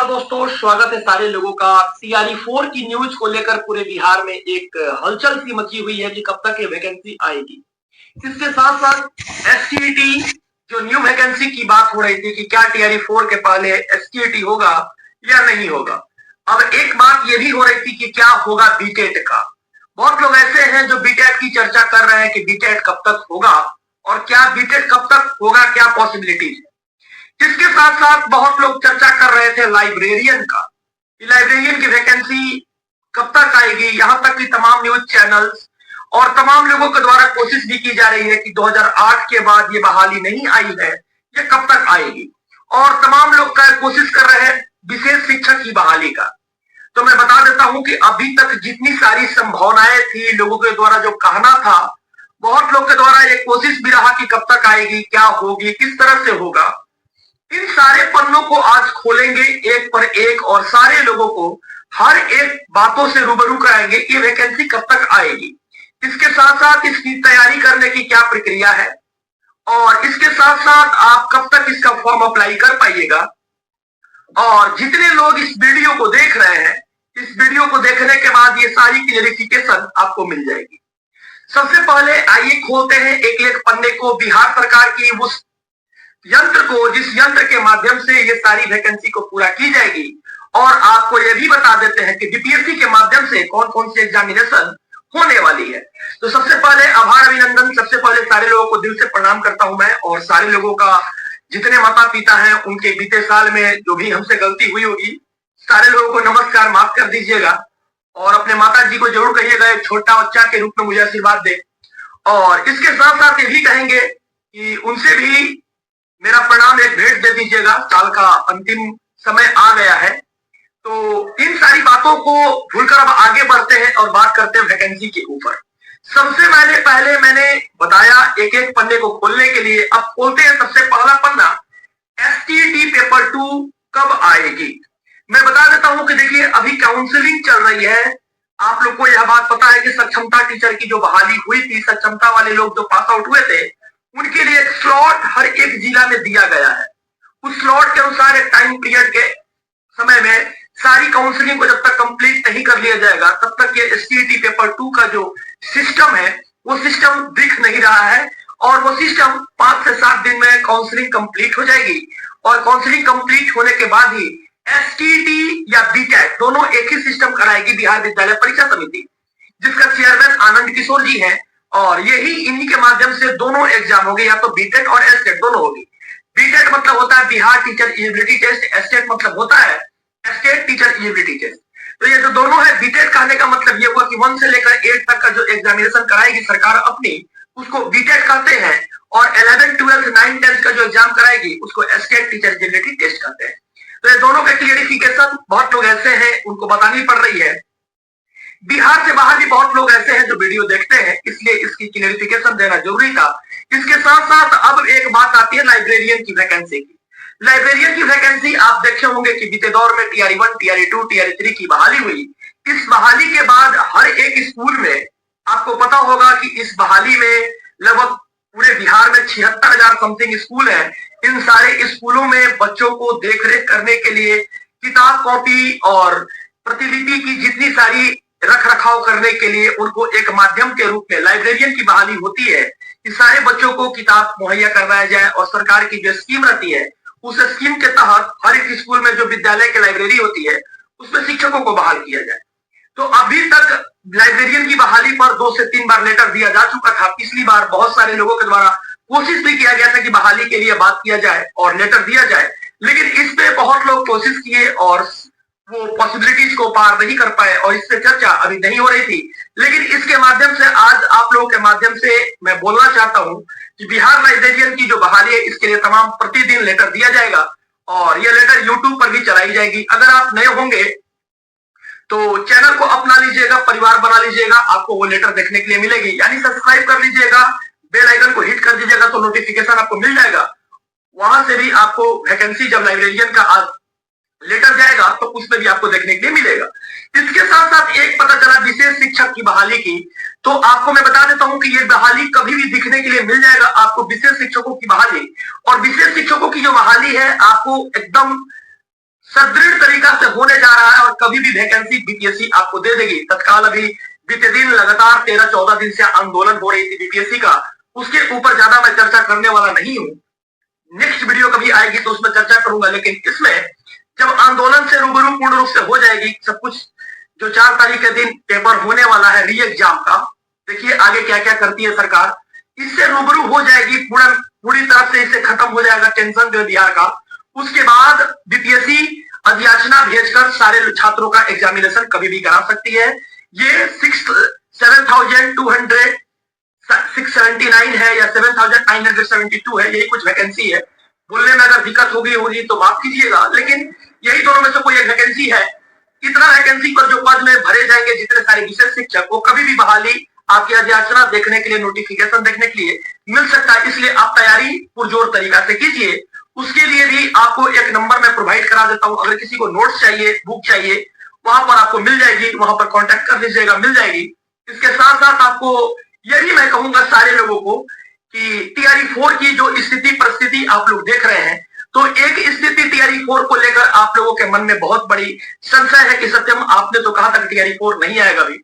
नमस्कार दोस्तों, स्वागत है सारे लोगों का। सीआरई 4 की न्यूज को लेकर पूरे बिहार में एक हलचल सी मची हुई है कि कब तक ये वैकेंसी आएगी। इसके साथ साथ एसटीईटी जो न्यू वैकेंसी की बात हो रही थी कि क्या टीआरई 4 के पहले एसटीईटी होगा या नहीं होगा। अब एक बात ये भी हो रही थी कि क्या होगा बीटेट का। बहुत लोग ऐसे हैं जो बीटेट की चर्चा कर रहे हैं कि बीटेट कब तक होगा और क्या बीटेट कब तक होगा, क्या पॉसिबिलिटीज है। इसके साथ साथ बहुत लोग चर्चा कर रहे थे लाइब्रेरियन का, लाइब्रेरियन की वैकेंसी कब तक आएगी। यहां तक कि तमाम न्यूज चैनल्स और तमाम लोगों के द्वारा कोशिश भी की जा रही है कि 2008 के बाद ये बहाली नहीं आई है, ये कब तक आएगी। और तमाम लोग कोशिश कर रहे हैं विशेष शिक्षक की बहाली का। तो मैं बता देता हूं कि अभी तक जितनी सारी संभावनाएं थी, लोगों के द्वारा जो कहना था, बहुत लोग के द्वारा ये कोशिश भी रहा कि कब तक आएगी, क्या होगी, किस तरह से होगा। इन सारे पन्नों को आज खोलेंगे एक पर एक और सारे लोगों को हर एक बातों से रूबरू कराएंगे कि वैकेंसी कब तक आएगी। इसके साथ साथ इसकी तैयारी करने की क्या प्रक्रिया है और इसके साथ साथ आप कब तक इसका फॉर्म अप्लाई कर पाइएगा। और जितने लोग इस वीडियो को देख रहे हैं, इस वीडियो को देखने के बाद ये सारी क्लियरिफिकेशन आपको मिल जाएगी। सबसे पहले आइए खोलते हैं एक एक पन्ने को, बिहार सरकार की उस यंत्र को जिस यंत्र के माध्यम से ये सारी वैकेंसी को पूरा की जाएगी। और आपको ये भी बता देते हैं कि बीपीएससी के माध्यम से कौन कौन सी एग्जामिनेशन होने वाली है। तो सबसे पहले आभार अभिनंदन, सबसे पहले सारे लोगों को दिल से प्रणाम करता हूं मैं। और सारे लोगों का जितने माता पिता हैं उनके बीते साल में जो भी हमसे गलती हुई होगी, सारे लोगों को नमस्कार, माफ कर दीजिएगा। और अपने माता जी को जरूर कहिएगा एक छोटा बच्चा के रूप में मुझे आशीर्वाद दे। और इसके साथ साथ ये भी कहेंगे कि उनसे भी मेरा प्रणाम एक भेंट दे दीजिएगा। साल का अंतिम समय आ गया है। तो इन सारी बातों को भूलकर अब आगे बढ़ते हैं और बात करते हैं वैकेंसी के ऊपर। सबसे पहले मैंने बताया एक एक पन्ने को खोलने के लिए। अब खोलते हैं सबसे पहला पन्ना, एसटीईटी पेपर 2 कब आएगी। मैं बता देता हूं कि देखिए अभी काउंसलिंग चल रही है। आप लोग को यह बात पता है कि सक्षमता टीचर की जो बहाली हुई थी, सक्षमता वाले लोग जो पास आउट हुए थे, उनके लिए एक स्लॉट हर एक जिला में दिया गया है। उस स्लॉट के अनुसार एक टाइम पीरियड के समय में सारी काउंसलिंग को जब तक कंप्लीट नहीं कर लिया जाएगा, तब तक ये एसटीईटी पेपर 2 का जो सिस्टम है वो सिस्टम दिख नहीं रहा है। और वो सिस्टम 5 से 7 दिन में काउंसलिंग कंप्लीट हो जाएगी। और काउंसलिंग कंप्लीट होने के बाद ही एसटीईटी या बीटेट दोनों एक ही सिस्टम कराएगी बिहार विद्यालय परीक्षा समिति, जिसका चेयरमैन आनंद किशोर जी है। और यही इन्हीं के माध्यम से दोनों एग्जाम होंगे, या तो बीटेट और एसटेट दोनों होगी। बीटेट मतलब होता है Bihar teacher eligibility test, STET मतलब होता है स्टेट टीचर एलिजिबिलिटी टेस्ट। तो ये जो दोनों है, बीटेट कहने का मतलब ये हुआ कि 1 से लेकर 8 तक का जो एग्जामिनेशन कराएगी सरकार अपनी, उसको बीटेट कहते हैं। और 11, 12, 9, 10 का जो एग्जाम कराएगी उसको स्टेट टीचर एलिजिबिलिटी टेस्ट कहते हैं। तो ये दोनों का क्लियरिफिकेशन बहुत लोग ऐसे हैं उनको बतानी पड़ रही है। बिहार से बाहर भी बहुत लोग ऐसे हैं जो वीडियो देखते हैं, इसलिए इसकी क्लियरिफिकेशन देना जरूरी था। इसके साथ साथ अब एक बात आती है लाइब्रेरियन की वैकेंसी की। लाइब्रेरियन की वैकेंसी आप देखे होंगे कि बीते दौर में टीआरई 1, टीआरई 2, टीआरई 3 की बहाली हुई। इस बहाली के बाद हर एक स्कूल में आपको पता होगा कि इस बहाली में लगभग पूरे बिहार में 76,000 समथिंग स्कूल है। इन सारे स्कूलों में बच्चों को देखरेख करने के लिए किताब, कॉपी और प्रतिलिपि की जितनी सारी रख रखाव करने के लिए उनको एक माध्यम के रूप में लाइब्रेरियन की बहाली होती है कि सारे बच्चों को किताब मुहैया करवाया जाए। और सरकार की जो स्कीम रहती है उस स्कीम के तहत हर एक स्कूल में जो विद्यालय की लाइब्रेरी होती है उसमें शिक्षकों को बहाल किया जाए। तो अभी तक लाइब्रेरियन की बहाली पर 2 से 3 बार लेटर दिया जा चुका था। पिछली बार बहुत सारे लोगों के द्वारा कोशिश भी किया गया था कि बहाली के लिए बात किया जाए और लेटर दिया जाए, लेकिन इस पे बहुत लोग कोशिश किए और वो पॉसिबिलिटीज को पार नहीं कर पाए और इससे चर्चा अभी नहीं हो रही थी। लेकिन इसके माध्यम से आज आप लोगों के माध्यम से मैं बोलना चाहता हूं कि बिहार लाइब्रेरियन की जो बहाली है इसके लिए तमाम प्रतिदिन लेटर दिया जाएगा और यह लेटर यूट्यूब पर भी चलाई जाएगी। अगर आप नए होंगे तो चैनल को अपना लीजिएगा, परिवार बना लीजिएगा, आपको वो लेटर देखने के लिए मिलेगी। यानी सब्सक्राइब कर लीजिएगा, बेल आइकन को हिट कर दीजिएगा तो नोटिफिकेशन आपको मिल जाएगा। वहां से भी आपको वैकेंसी जब लाइब्रेरियन का आज लेटर जाएगा तो उसमें भी आपको देखने के लिए मिलेगा। इसके साथ साथ एक पता चला विशेष शिक्षक की बहाली की। तो आपको मैं बता देता हूं कि ये बहाली कभी भी दिखने के लिए मिल जाएगा आपको, विशेष शिक्षकों की बहाली। और विशेष शिक्षकों की जो बहाली है आपको एकदम सुदृढ़ तरीका से होने जा रहा है और कभी भी वैकेंसी बीपीएससी आपको दे देगी। तत्काल अभी बीते दिन लगातार 13-14 दिन से आंदोलन हो रही थी बीपीएससी का, उसके ऊपर ज्यादा मैं चर्चा करने वाला नहीं हूं। नेक्स्ट वीडियो कभी आएगी तो उसमें चर्चा करूंगा, लेकिन इसमें जब आंदोलन से रूबरू पूर्ण रूप से हो जाएगी सब कुछ, जो 4 तारीख के दिन पेपर होने वाला है री एग्जाम का, देखिए आगे क्या क्या करती है सरकार, इससे रूबरू हो जाएगी, पूरी तरह से इससे खत्म हो जाएगा टेंशन जो बिहार का। उसके बाद बीपीएससी अधियाचना भेजकर सारे छात्रों का एग्जामिनेशन कभी भी करा सकती है। ये 7,200 679 है या 7,972 है, यही कुछ वैकेंसी है। बोलने में अगर दिक्कत होगी तो माफ कीजिएगा, लेकिन यही दोनों में से कोई एक वैकेंसी है। इतना वैकेंसी पर जो पद में भरे जाएंगे जितने सारे विशेष शिक्षक, वो कभी भी बहाली आपकी अधियाचना देखने के लिए, नोटिफिकेशन देखने के लिए मिल सकता है। इसलिए आप तैयारी पुरजोर तरीका से कीजिए। उसके लिए भी आपको एक नंबर में प्रोवाइड करा देता हूं, अगर किसी को नोट्स चाहिए, बुक चाहिए, वहां पर आपको मिल जाएगी, वहां पर कांटेक्ट कर लीजिएगा, मिल जाएगी। इसके साथ साथ आपको यही मैं कहूंगा सारे लोगों को कि टीआरई 4 की जो स्थिति परिस्थिति आप लोग देख रहे हैं, तो एक स्थिति टीआरई 4 को लेकर आप लोगों के मन में बहुत बड़ी संशय है कि सत्यम आपने तो कहा था कि टीआरई 4 नहीं आएगा। अभी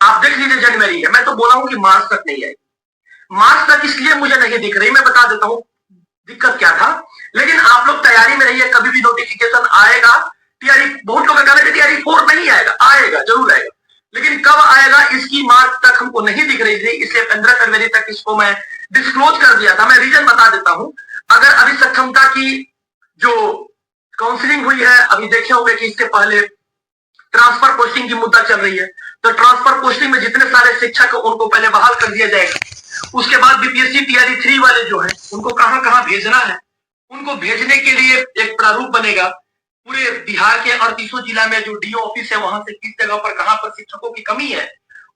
आप देख लीजिए जनवरी है, मैं तो बोला हूं कि मार्च तक नहीं आएगी। मार्च तक इसलिए मुझे नहीं दिख रही, मैं बता देता हूं दिक्कत क्या था, लेकिन आप लोग तैयारी में रहिए, कभी भी नोटिफिकेशन आएगा। टीआरई बहुत लोग कहते हैं टीआरई 4 नहीं आएगा, आएगा जरूर आएगा, लेकिन कब आएगा इसकी मार्च तक हमको नहीं दिख रही थी, इसलिए 15 फरवरी तक इसको मैं डिस्क्लोज कर दिया था। मैं रीजन बता देता हूं, अगर अभी सक्षमता की जो काउंसलिंग हुई है, अभी देखे होंगे कि इसके पहले ट्रांसफर पोस्टिंग की मुद्दा चल रही है, तो ट्रांसफर पोस्टिंग में जितने सारे शिक्षक उनको पहले बहाल कर दिया जाएगा। उसके बाद बीपीएससी टीआरई 3 वाले जो है उनको कहां कहां भेजना है, उनको भेजने के लिए एक प्रारूप बनेगा। पूरे बिहार के 38 जिला में जो डीओ ऑफिस है, वहां से किस जगह पर कहां पर शिक्षकों की कमी है,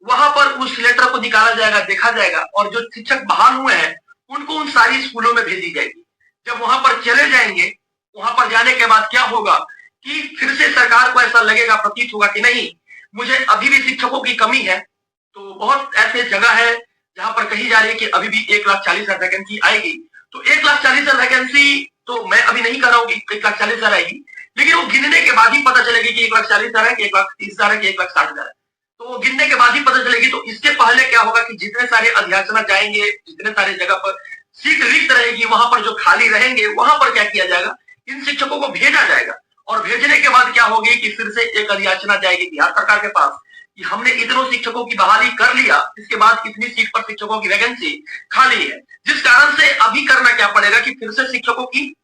वहां पर उस लेटर को निकाला जाएगा, देखा जाएगा, और जो शिक्षक बहाल हुए हैं उनको उन सारी स्कूलों में भेजी जाएगी। जब वहां पर चले जाएंगे, वहां पर जाने के बाद क्या होगा कि फिर से सरकार को ऐसा लगेगा, प्रतीत होगा कि नहीं, मुझे अभी भी शिक्षकों की कमी है। तो बहुत ऐसे जगह है जहां पर कही जा रही है कि अभी भी 1,40,000 वैकेंसी आएगी। तो 1,40,000 वैकेंसी तो मैं अभी नहीं कर रहा हूँ कि 1,40,000 आएगी, लेकिन वो गिनने के बाद ही पता चलेगी कि 1,40,000 है कि 1,30,000 है कि 1,60,000 है। तो वो गिनने के बाद ही पता चलेगी। तो इसके पहले क्या होगा कि जितने सारे अध्याचना जाएंगे, जितने सारे जगह पर सीट रिक्त रहेगी, वहां पर जो खाली रहेंगे, वहां पर क्या किया जाएगा, इन शिक्षकों को भेजा जाएगा। और भेजने के बाद क्या होगी कि फिर से एक अधियाचना जाएगी बिहार सरकार के पास कि हमने इतनों शिक्षकों की बहाली कर लिया, इसके बाद कितनी सीट पर शिक्षकों की वैकेंसी खाली है, जिस कारण से अभी करना क्या पड़ेगा कि फिर से शिक्षकों की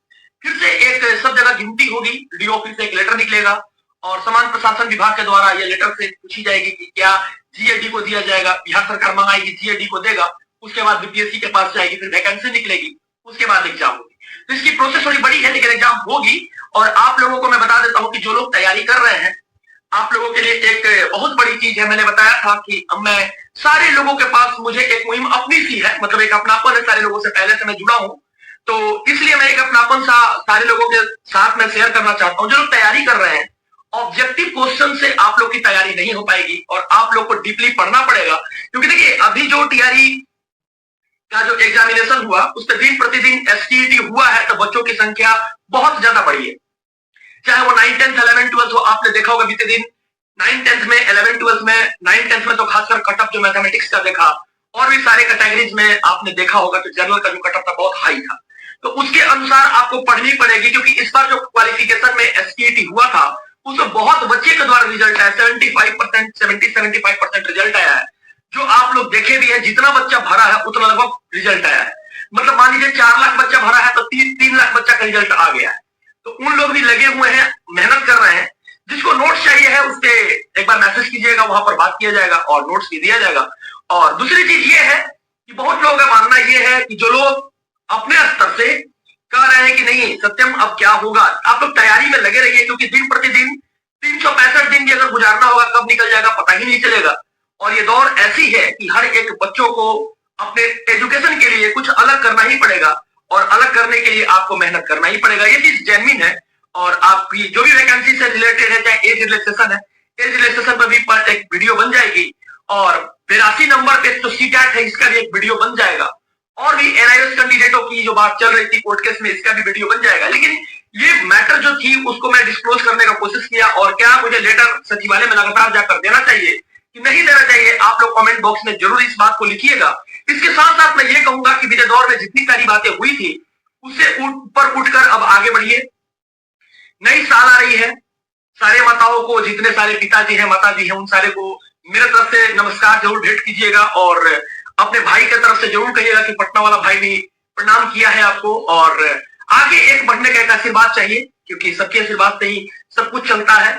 फिर से एक सब जगह गिनती होगी। डीओ ऑफिस से एक लेटर निकलेगा और समान प्रशासन विभाग के द्वारा ये लेटर से पूछी जाएगी कि क्या जीएडी को दिया जाएगा, बिहार सरकार मंगाएगी, जीएडी को देगा, उसके बाद बीपीएससी के पास जाएगी, फिर वैकेंसी निकलेगी, उसके बाद एग्जाम होगी। तो इसकी प्रोसेस थोड़ी बड़ी है, लेकिन एग्जाम होगी। और आप लोगों को मैं बता देता हूं कि जो लोग तैयारी कर रहे हैं, आप लोगों के लिए एक बहुत बड़ी चीज है। मैंने बताया था कि अब मैं सारे लोगों के पास, मुझे एक मुहिम अपनी सी है, मतलब एक अपनापन है, सारे लोगों से पहले से मैं जुड़ा हूं, तो इसलिए मैं एक अपनापन सा सारे लोगों के साथ में शेयर करना चाहता हूं। जो लोग तैयारी कर रहे हैं, ऑब्जेक्टिव क्वेश्चन से आप लोग की तैयारी नहीं हो पाएगी और आप लोग को डीपली पढ़ना पड़ेगा। क्योंकि देखिए अभी जो टीआरई का जो एग्जामिनेशन हुआ, उस पर दिन प्रतिदिन एसटीईटी हुआ है, तो बच्चों की संख्या बहुत ज्यादा बढ़ी है। चाहे वो 9th 10th 11th 12th हो, आपने देखा होगा बीते दिन 9th 10th में, 11th 12th में, 9th 10th में तो खासकर कटअप जो मैथमेटिक्स का देखा, और भी सारे कैटेगरीज में आपने देखा होगा तो जनरल का जो कटअप था बहुत हाई था। तो उसके अनुसार आपको पढ़नी पड़ेगी, क्योंकि इस बार जो क्वालिफिकेशन में एसटीईटी हुआ था उसमें बहुत बच्चे के द्वारा रिजल्ट आया, 75%, 70-75% रिजल्ट आया है। जो आप लोग देखे भी है, जितना बच्चा भरा है उतना लगभग रिजल्ट आया है। मतलब मान लीजिए 4 लाख बच्चा भरा है तो 3 लाख बच्चा का रिजल्ट आ गया है। तो उन लोग भी लगे हुए हैं, मेहनत कर रहे हैं। जिसको नोट्स चाहिए है उससे एक बार मैसेज कीजिएगा, वहां पर बात किया जाएगा और नोट्स भी दिया जाएगा। और दूसरी चीज ये है कि बहुत लोगों का मानना ये है कि जो लोग अपने स्तर से कह रहे हैं कि नहीं सत्यम अब क्या होगा, आप लोग तैयारी में लगे रहिए, क्योंकि दिन प्रतिदिन 365 दिन भी अगर गुजारना होगा, कब निकल जाएगा पता ही नहीं चलेगा। और ये दौर ऐसी है कि हर एक बच्चों को अपने एजुकेशन के लिए कुछ अलग करना ही पड़ेगा, और अलग करने के लिए आपको मेहनत करना ही पड़ेगा। ये चीज जेन्युइन है। और आपकी जो भी वैकेंसी से रिलेटेड है, चाहे एज रिलैक्सेशन है, एज रिलैक्सेशन पर भी एक वीडियो बन जाएगी, और 82 नंबर पे जो सीटैट है इसका भी एक वीडियो बन जाएगा, और भी एनआईएस कैंडिडेटों की जो बात चल रही थी कोर्ट केस में, इसका भी वीडियो बन जाएगा। लेकिन ये मैटर जो थी उसको मैं डिस्क्लोज करने का कोशिश किया, और क्या मुझे लेटर सचिवालय में लगातार जाकर देना चाहिए कि नहीं देना चाहिए, आप लोग कमेंट बॉक्स में जरूर इस बात को लिखिएगा। इसके साथ साथ मैं ये कहूंगा कि बीते दौर में जितनी सारी बातें हुई थी उससे ऊपर उठकर अब आगे बढ़िए। नई साल आ रही है, सारे माताओं को, जितने सारे पिताजी हैं, माताजी हैं, उन सारे को मेरे तरफ से नमस्कार जरूर भेंट कीजिएगा, और अपने भाई की तरफ से जरूर कहिएगा कि पटना वाला भाई भी प्रणाम किया है आपको, और आगे एक बढ़ने का एक आशीर्वाद चाहिए, क्योंकि सबके आशीर्वाद से ही सब कुछ चलता है।